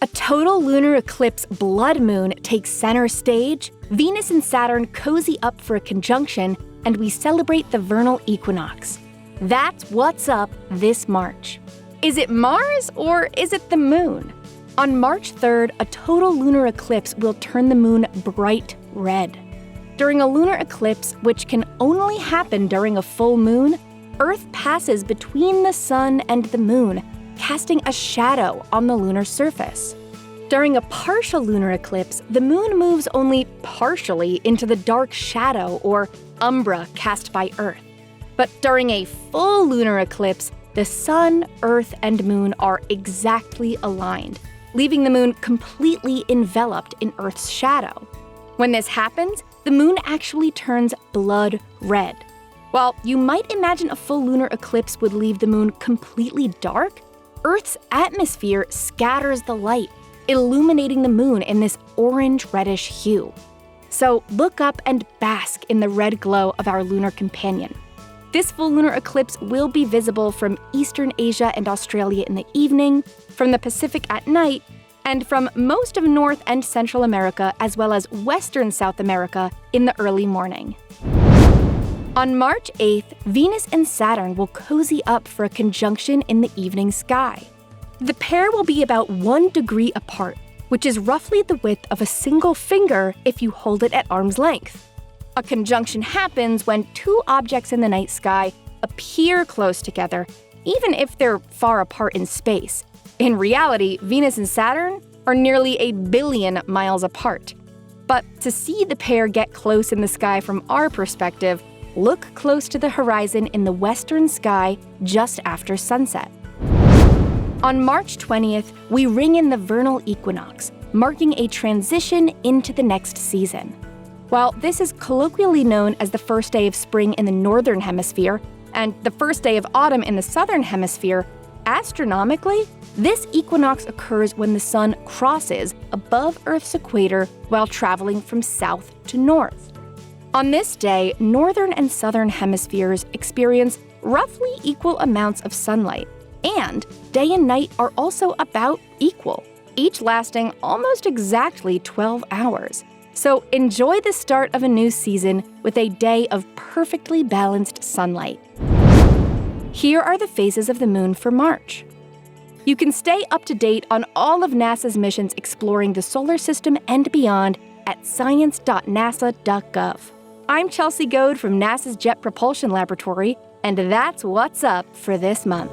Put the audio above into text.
A total lunar eclipse blood moon takes center stage, Venus and Saturn cozy up for a conjunction, and we celebrate the vernal equinox. That's what's up this March. Is it Mars or is it the moon? On March 3rd, a total lunar eclipse will turn the moon bright red. During a lunar eclipse, which can only happen during a full moon, Earth passes between the sun and the moon, casting a shadow on the lunar surface. During a partial lunar eclipse, the moon moves only partially into the dark shadow or umbra cast by Earth. But during a full lunar eclipse, the sun, Earth, and moon are exactly aligned, leaving the moon completely enveloped in Earth's shadow. When this happens, the moon actually turns blood red. While you might imagine a full lunar eclipse would leave the moon completely dark, Earth's atmosphere scatters the light, illuminating the moon in this orange-reddish hue. So look up and bask in the red glow of our lunar companion. This full lunar eclipse will be visible from Eastern Asia and Australia in the evening, from the Pacific at night, and from most of North and Central America as well as Western South America in the early morning. On March 8th, Venus and Saturn will cozy up for a conjunction in the evening sky. The pair will be about 1 degree apart, which is roughly the width of a single finger if you hold it at arm's length. A conjunction happens when two objects in the night sky appear close together, even if they're far apart in space. In reality, Venus and Saturn are nearly 1 billion miles apart. But to see the pair get close in the sky from our perspective, look close to the horizon in the western sky just after sunset. On March 20th, we ring in the vernal equinox, marking a transition into the next season. While this is colloquially known as the first day of spring in the northern hemisphere and the first day of autumn in the southern hemisphere, astronomically, this equinox occurs when the sun crosses above Earth's equator while traveling from south to north. On this day, northern and southern hemispheres experience roughly equal amounts of sunlight, and day and night are also about equal, each lasting almost exactly 12 hours. So enjoy the start of a new season with a day of perfectly balanced sunlight. Here are the phases of the moon for March. You can stay up to date on all of NASA's missions exploring the solar system and beyond at science.nasa.gov. I'm Chelsea Goad from NASA's Jet Propulsion Laboratory, and that's what's up for this month.